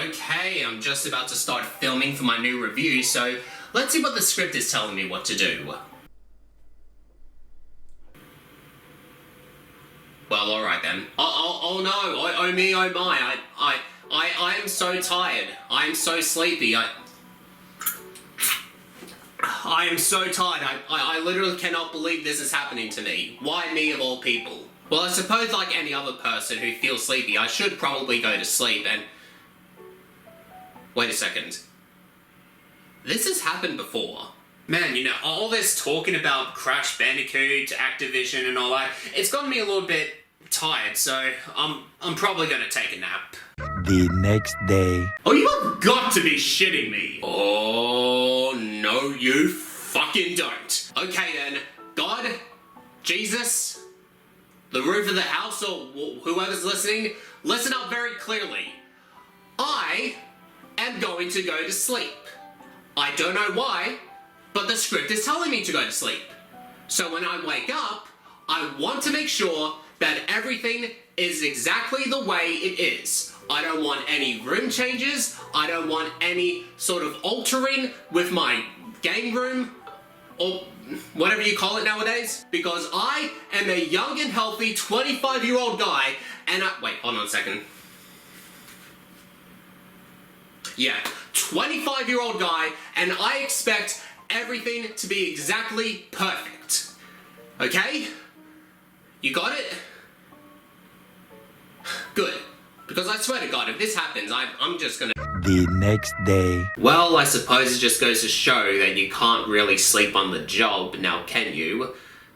Okay, I'm just about to start filming for my new review, so let's see what the script is telling me what to do. Well, alright then. Oh no, oh me, oh my, I am so tired. I am so sleepy, I am so tired. I literally cannot believe this is happening to me. Why me of all people? Well, I suppose like any other person who feels sleepy, I should probably go to sleep and... Wait a second. This has happened before. Man, you know, all this talking about Crash Bandicoot, Activision and all that, it's gotten me a little bit tired, so I'm probably gonna take a nap. The next day. Oh, you have got to be shitting me. Oh, no, you fucking don't. Okay then, God, Jesus, the roof of the house, or whoever's listening, listen up very clearly. I am going to go to sleep. I don't know why, but the script is telling me to go to sleep. So when I wake up, I want to make sure that everything is exactly the way it is. I don't want any room changes. I don't want any sort of altering with my game room, or whatever you call it nowadays, because I am a young and healthy 25-year-old guy, and wait, hold on a second. Yeah, 25-year-old guy, and I expect everything to be exactly perfect. Okay? You got it? Good. Because I swear to God, if this happens, I'm just gonna... The next day. Well, I suppose it just goes to show that you can't really sleep on the job, now can you?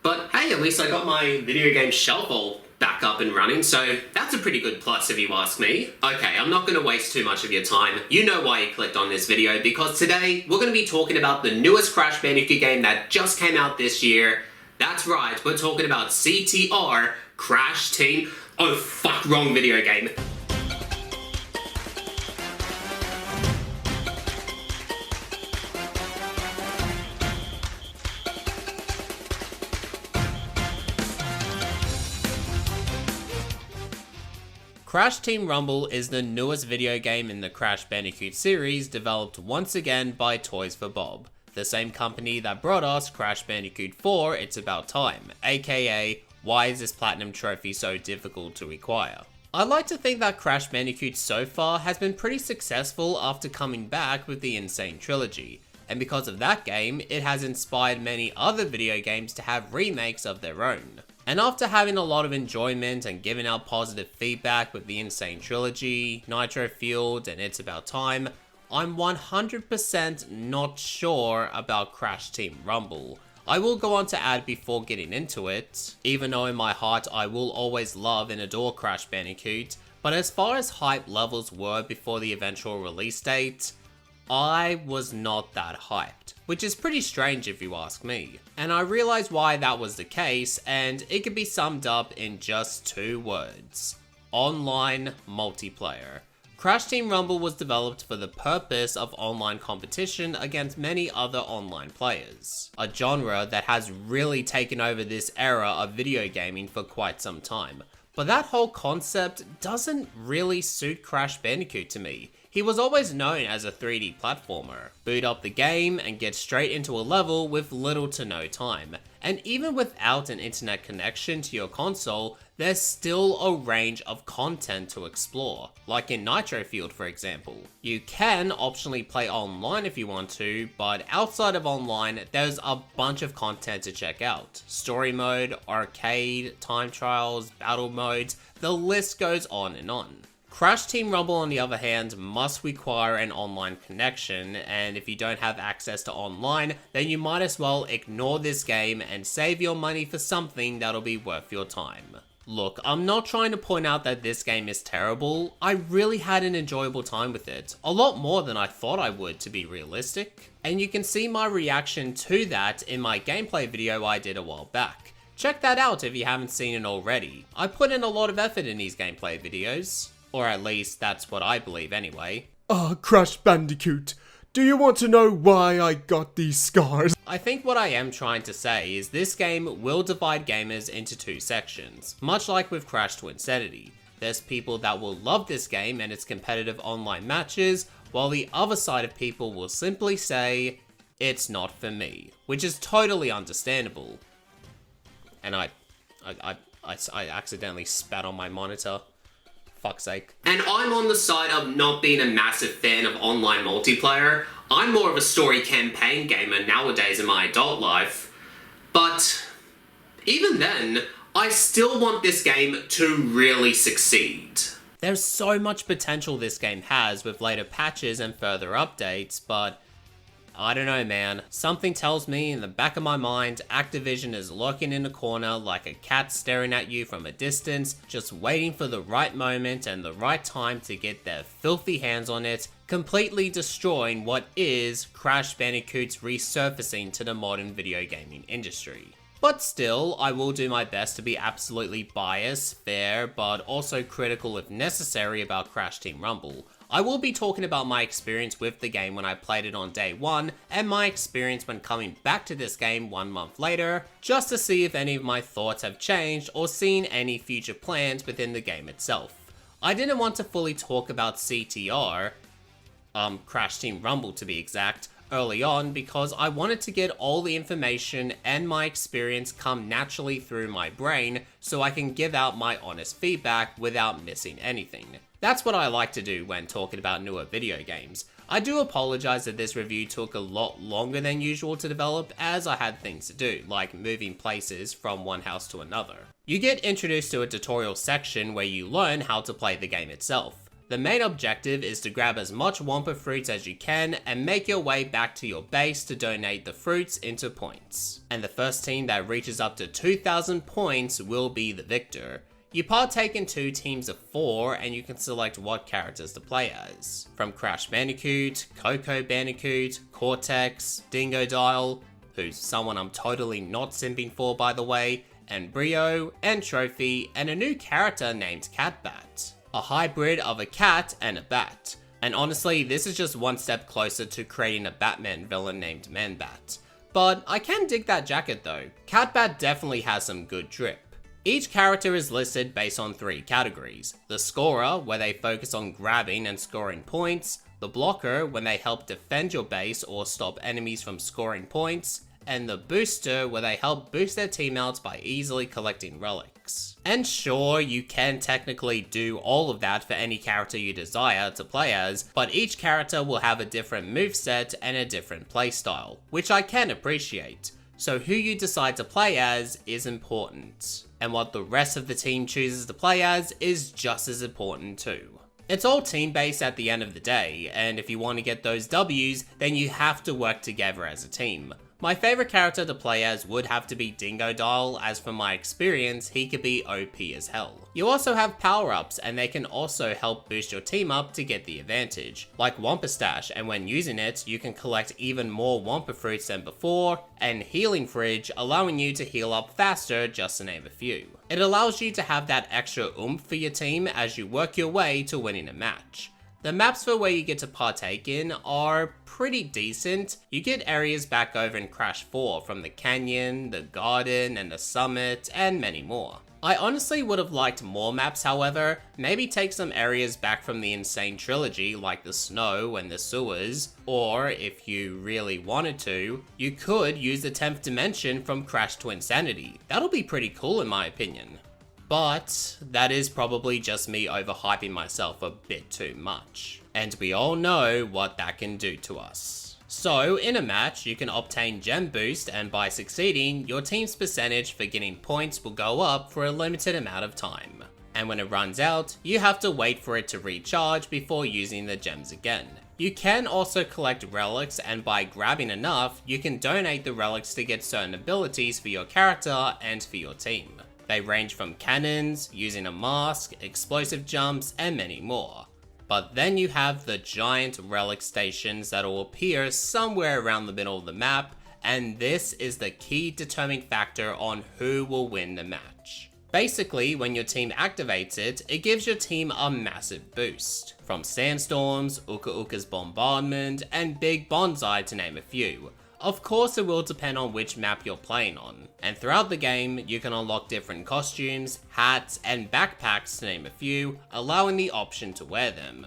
But hey, at least I got my video game shelf all back up and running, so that's a pretty good plus if you ask me. Okay, I'm not gonna waste too much of your time. You know why you clicked on this video, because today we're gonna be talking about the newest Crash Bandicoot game that just came out this year. That's right, we're talking about CTR, Crash Team... Oh fuck, wrong video game. Crash Team Rumble is the newest video game in the Crash Bandicoot series, developed once again by Toys for Bob, the same company that brought us Crash Bandicoot 4 It's About Time, aka why is this platinum trophy so difficult to acquire? I'd like to think that Crash Bandicoot so far has been pretty successful after coming back with the Insane Trilogy, and because of that game, it has inspired many other video games to have remakes of their own. And after having a lot of enjoyment and giving out positive feedback with the Insane Trilogy, Nitro Fueled, and It's About Time, I'm 100% not sure about Crash Team Rumble. I will go on to add before getting into it, even though in my heart I will always love and adore Crash Bandicoot, but as far as hype levels were before the eventual release date, I was not that hyped, which is pretty strange if you ask me. And I realize why that was the case, and it can be summed up in just 2 words. Online multiplayer. Crash Team Rumble was developed for the purpose of online competition against many other online players, a genre that has really taken over this era of video gaming for quite some time. But that whole concept doesn't really suit Crash Bandicoot to me. He was always known as a 3D platformer. Boot up the game and get straight into a level with little to no time. And even without an internet connection to your console, there's still a range of content to explore, like in Nitro Fueled for example. You can optionally play online if you want to, but outside of online, there's a bunch of content to check out. Story mode, arcade, time trials, battle modes, the list goes on and on. Crash Team Rumble on the other hand must require an online connection, and if you don't have access to online, then you might as well ignore this game and save your money for something that'll be worth your time. Look, I'm not trying to point out that this game is terrible. I really had an enjoyable time with it. A lot more than I thought I would, to be realistic. And you can see my reaction to that in my gameplay video I did a while back. Check that out if you haven't seen it already. I put in a lot of effort in these gameplay videos. Or at least that's what I believe anyway. Crash Bandicoot. Do you want to know why I got these scars? I think what I am trying to say is this game will divide gamers into 2 sections, much like with Crash to Insanity. There's people that will love this game and its competitive online matches, while the other side of people will simply say, it's not for me, which is totally understandable. And I accidentally spat on my monitor. Fuck's sake. And I'm on the side of not being a massive fan of online multiplayer. I'm more of a story campaign gamer nowadays in my adult life. But even then, I still want this game to really succeed. There's so much potential this game has with later patches and further updates, but I don't know, man. Something tells me in the back of my mind, Activision is lurking in a corner like a cat staring at you from a distance, just waiting for the right moment and the right time to get their filthy hands on it, completely destroying what is Crash Bandicoot's resurfacing to the modern video gaming industry. But still, I will do my best to be absolutely biased, fair, but also critical if necessary about Crash Team Rumble. I will be talking about my experience with the game when I played it on day one, and my experience when coming back to this game 1 month later, just to see if any of my thoughts have changed or seen any future plans within the game itself. I didn't want to fully talk about CTR, Crash Team Rumble to be exact, early on because I wanted to get all the information and my experience come naturally through my brain so I can give out my honest feedback without missing anything. That's what I like to do when talking about newer video games. I do apologize that this review took a lot longer than usual to develop as I had things to do, like moving places from one house to another. You get introduced to a tutorial section where you learn how to play the game itself. The main objective is to grab as much Wumpa fruits as you can and make your way back to your base to donate the fruits into points. And the first team that reaches up to 2,000 points will be the victor. You partake in 2 teams of 4 and you can select what characters to play as. From Crash Bandicoot, Coco Bandicoot, Cortex, Dingodile, who's someone I'm totally not simping for by the way, and Brio, and Trophy, and a new character named Catbat. A hybrid of a cat and a bat. And honestly, this is just one step closer to creating a Batman villain named Man-Bat. But I can dig that jacket though. Catbat definitely has some good drip. Each character is listed based on 3 categories. The scorer, where they focus on grabbing and scoring points. The blocker, when they help defend your base or stop enemies from scoring points. And the booster, where they help boost their teammates by easily collecting relics. And sure, you can technically do all of that for any character you desire to play as, but each character will have a different moveset and a different playstyle, which I can appreciate. So who you decide to play as is important, and what the rest of the team chooses to play as is just as important too. It's all team-based at the end of the day, and if you want to get those W's, then you have to work together as a team. My favourite character to play as would have to be Dingodile, as from my experience, he could be OP as hell. You also have power-ups, and they can also help boost your team up to get the advantage, like Wumpa Stash, and when using it, you can collect even more Wumpa fruits than before, and Healing Fridge, allowing you to heal up faster, just to name a few. It allows you to have that extra oomph for your team as you work your way to winning a match. The maps for where you get to partake in are pretty decent. You get areas back over in Crash 4 from the canyon, the garden, and the summit, and many more. I honestly would have liked more maps however, maybe take some areas back from the Insane trilogy like the snow and the sewers, or if you really wanted to, you could use the 10th dimension from Crash to Insanity. That'll be pretty cool in my opinion. But that is probably just me overhyping myself a bit too much. And we all know what that can do to us. So in a match, you can obtain gem boost and by succeeding, your team's percentage for getting points will go up for a limited amount of time. And when it runs out, you have to wait for it to recharge before using the gems again. You can also collect relics and by grabbing enough, you can donate the relics to get certain abilities for your character and for your team. They range from cannons, using a mask, explosive jumps, and many more. But then you have the giant relic stations that will appear somewhere around the middle of the map, and this is the key determining factor on who will win the match. Basically, when your team activates it, it gives your team a massive boost. From Sandstorms, Uka Uka's Bombardment, and Big Bonsai to name a few. Of course it will depend on which map you're playing on, and throughout the game you can unlock different costumes, hats, and backpacks to name a few, allowing the option to wear them.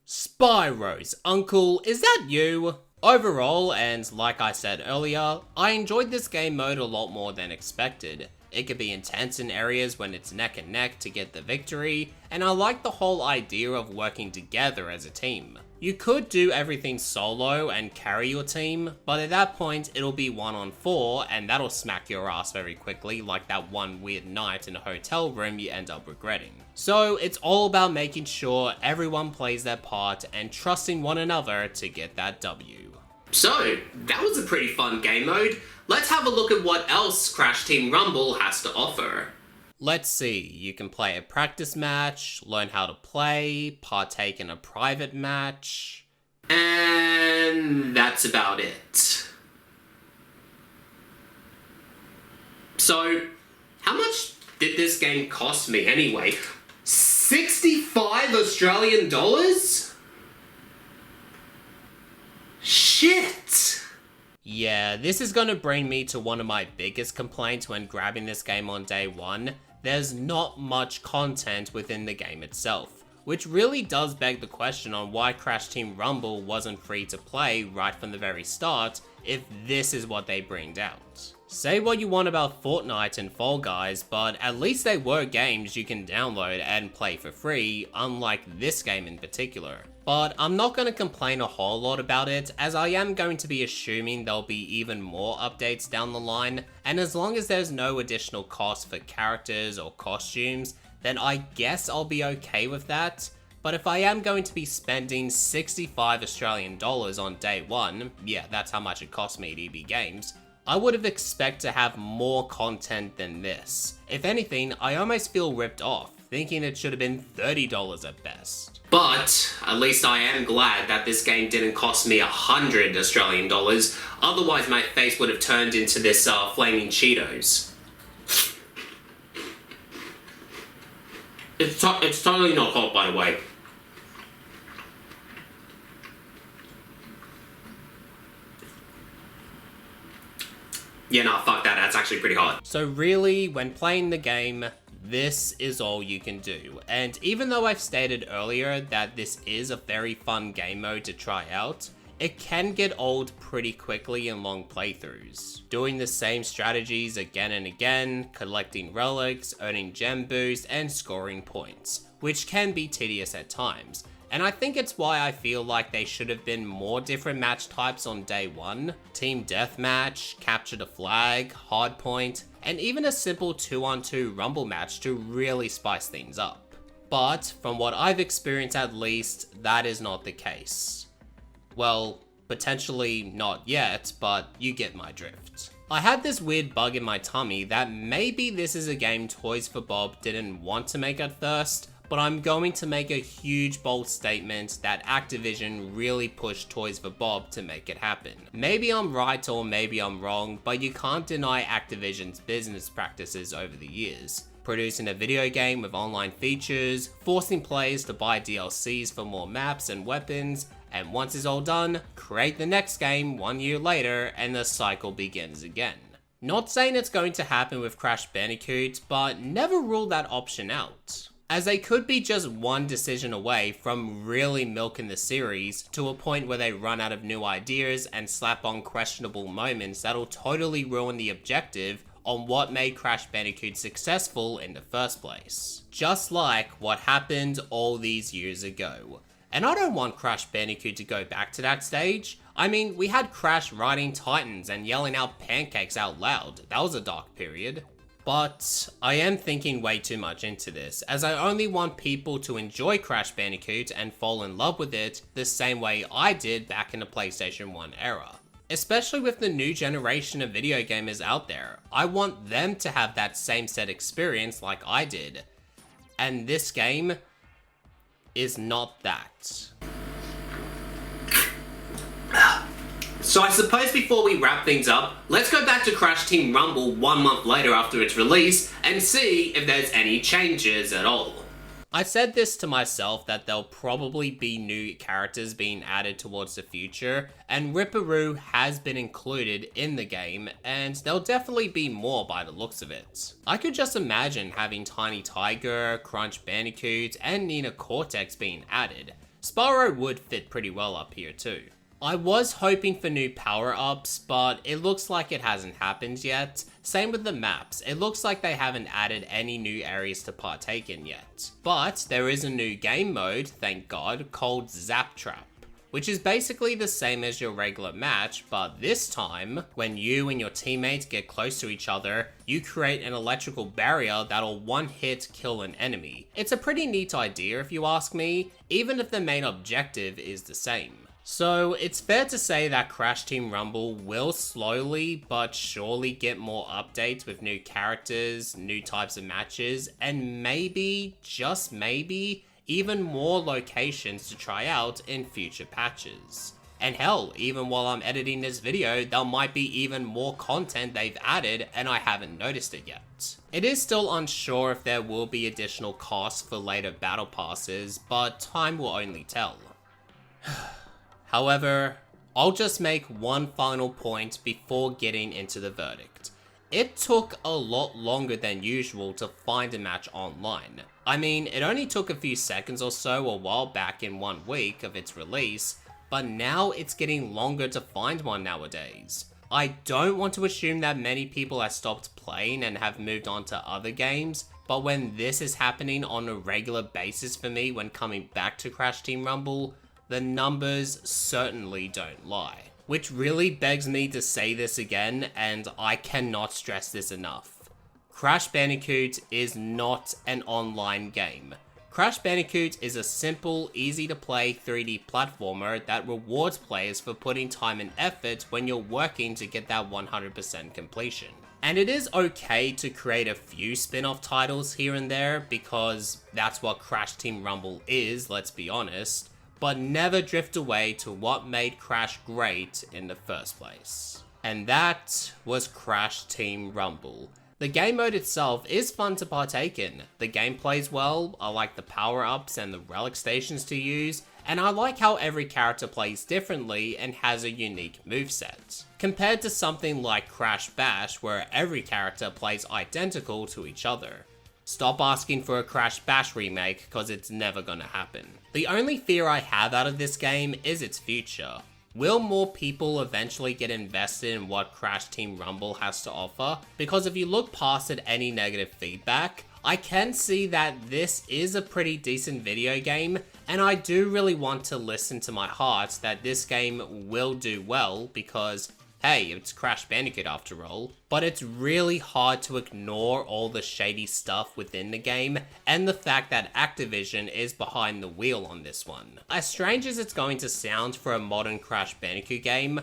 Spyro's uncle, is that you? Overall, and like I said earlier, I enjoyed this game mode a lot more than expected. It could be intense in areas when it's neck and neck to get the victory, and I like the whole idea of working together as a team. You could do everything solo and carry your team, but at that point it'll be 1-on-4 and that'll smack your ass very quickly, like that one weird night in a hotel room you end up regretting. So it's all about making sure everyone plays their part and trusting one another to get that W. So, that was a pretty fun game mode. Let's have a look at what else Crash Team Rumble has to offer. Let's see, you can play a practice match, learn how to play, partake in a private match, and that's about it. So, how much did this game cost me anyway? 65 Australian dollars? Shit! Yeah, this is gonna bring me to one of my biggest complaints when grabbing this game on day one. There's not much content within the game itself, which really does beg the question on why Crash Team Rumble wasn't free to play right from the very start if this is what they bringed out. Say what you want about Fortnite and Fall Guys, but at least they were games you can download and play for free, unlike this game in particular. But I'm not going to complain a whole lot about it, as I am going to be assuming there'll be even more updates down the line, and as long as there's no additional cost for characters or costumes, then I guess I'll be okay with that. But if I am going to be spending 65 Australian dollars on day one, yeah, that's how much it cost me at EB Games, I would have expected to have more content than this. If anything, I almost feel ripped off, thinking it should have been $30 at best. But at least I am glad that this game didn't cost me 100 Australian dollars, otherwise my face would have turned into this flaming Cheetos. It's totally not hot, by the way. Yeah, nah, fuck that, that's actually pretty hot. So really, when playing the game, this is all you can do. And even though I've stated earlier that this is a very fun game mode to try out, it can get old pretty quickly in long playthroughs. Doing the same strategies again and again, collecting relics, earning gem boosts, and scoring points, which can be tedious at times. And I think it's why I feel like they should have been more different match types on day one. Team deathmatch, capture the flag, hardpoint, and even a simple 2-on-2 rumble match to really spice things up. But from what I've experienced at least, that is not the case. Well, potentially not yet, but you get my drift. I had this weird bug in my tummy that maybe this is a game Toys for Bob didn't want to make at first, but I'm going to make a huge bold statement that Activision really pushed Toys for Bob to make it happen. Maybe I'm right or maybe I'm wrong, but you can't deny Activision's business practices over the years. Producing a video game with online features, forcing players to buy DLCs for more maps and weapons, and once it's all done, create the next game 1 year later and the cycle begins again. Not saying it's going to happen with Crash Bandicoot, but never rule that option out, as they could be just one decision away from really milking the series to a point where they run out of new ideas and slap on questionable moments that'll totally ruin the objective on what made Crash Bandicoot successful in the first place. Just like what happened all these years ago. And I don't want Crash Bandicoot to go back to that stage. I mean, we had Crash riding Titans and yelling out pancakes out loud. That was a dark period. But I am thinking way too much into this, as I only want people to enjoy Crash Bandicoot and fall in love with it the same way I did back in the PlayStation 1 era. Especially with the new generation of video gamers out there, I want them to have that same set experience like I did. And this game is not that. So I suppose before we wrap things up, let's go back to Crash Team Rumble 1 month later after its release and see if there's any changes at all. I said this to myself that there'll probably be new characters being added towards the future, and Ripperoo has been included in the game, and there'll definitely be more by the looks of it. I could just imagine having Tiny Tiger, Crunch Bandicoot, and Nina Cortex being added. Spyro would fit pretty well up here too. I was hoping for new power-ups, but it looks like it hasn't happened yet. Same with the maps, it looks like they haven't added any new areas to partake in yet. But there is a new game mode, thank God, called Zap Trap, which is basically the same as your regular match, but this time, when you and your teammates get close to each other, you create an electrical barrier that'll one-hit kill an enemy. It's a pretty neat idea if you ask me, even if the main objective is the same. So it's fair to say that Crash Team Rumble will slowly but surely get more updates with new characters, new types of matches, and maybe, just maybe, even more locations to try out in future patches. And hell, even while I'm editing this video, there might be even more content they've added and I haven't noticed it yet. It is still unsure if there will be additional costs for later battle passes, but time will only tell. However, I'll just make one final point before getting into the verdict. It took a lot longer than usual to find a match online. I mean, it only took a few seconds or so a while back in 1 week of its release, but now it's getting longer to find one nowadays. I don't want to assume that many people have stopped playing and have moved on to other games, but when this is happening on a regular basis for me when coming back to Crash Team Rumble, the numbers certainly don't lie. Which really begs me to say this again, and I cannot stress this enough. Crash Bandicoot is not an online game. Crash Bandicoot is a simple, easy to play 3D platformer that rewards players for putting time and effort when you're working to get that 100% completion. And it is okay to create a few spin-off titles here and there, because that's what Crash Team Rumble is, let's be honest, but never drift away to what made Crash great in the first place. And that was Crash Team Rumble. The game mode itself is fun to partake in. The game plays well, I like the power-ups and the relic stations to use, and I like how every character plays differently and has a unique moveset. Compared to something like Crash Bash, where every character plays identical to each other. Stop asking for a Crash Bash remake, cause it's never gonna happen. The only fear I have out of this game is its future. Will more people eventually get invested in what Crash Team Rumble has to offer? Because if you look past at any negative feedback, I can see that this is a pretty decent video game, and I do really want to listen to my heart that this game will do well because, hey, it's Crash Bandicoot after all. But it's really hard to ignore all the shady stuff within the game, and the fact that Activision is behind the wheel on this one. As strange as it's going to sound for a modern Crash Bandicoot game,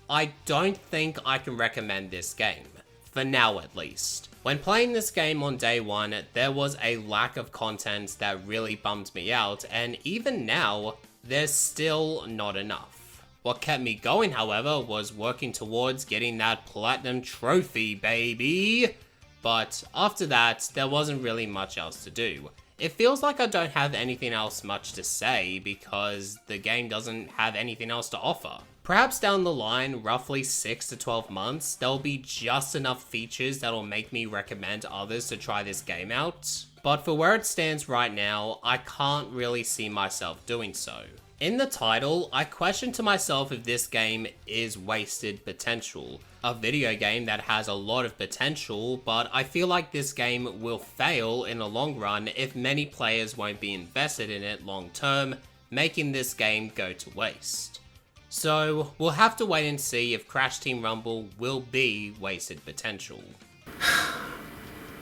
I don't think I can recommend this game. For now at least. When playing this game on day one, there was a lack of content that really bummed me out, and even now, there's still not enough. What kept me going, however, was working towards getting that platinum trophy, baby! But after that, there wasn't really much else to do. It feels like I don't have anything else much to say because the game doesn't have anything else to offer. Perhaps down the line, roughly 6 to 12 months, there'll be just enough features that'll make me recommend others to try this game out. But for where it stands right now, I can't really see myself doing so. In the title, I question to myself if this game is wasted potential. A video game that has a lot of potential, but I feel like this game will fail in the long run if many players won't be invested in it long term, making this game go to waste. So, we'll have to wait and see if Crash Team Rumble will be wasted potential.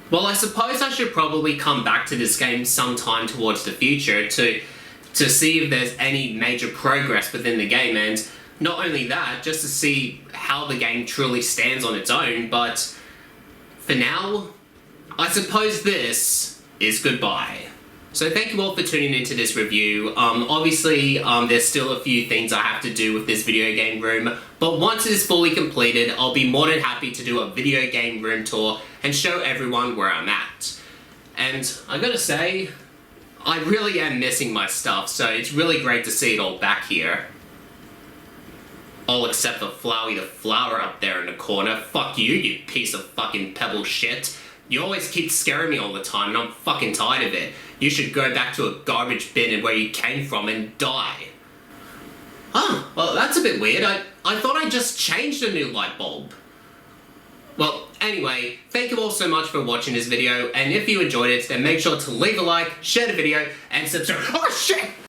Well, I suppose I should probably come back to this game sometime towards the future to see if there's any major progress within the game, and not only that, just to see how the game truly stands on its own, but for now, I suppose this is goodbye. So thank you all for tuning into this review. Obviously, there's still a few things I have to do with this video game room, but once it is fully completed, I'll be more than happy to do a video game room tour and show everyone where I'm at. And I gotta say, I really am missing my stuff, so it's really great to see it all back here. All except for Flowey the flower up there in the corner. Fuck you, you piece of fucking pebble shit. You always keep scaring me all the time, and I'm fucking tired of it. You should go back to a garbage bin and where you came from and die. Oh, well, that's a bit weird. I thought I just changed a new light bulb. Well, anyway, thank you all so much for watching this video, and if you enjoyed it, then make sure to leave a like, share the video, and subscribe. Oh shit!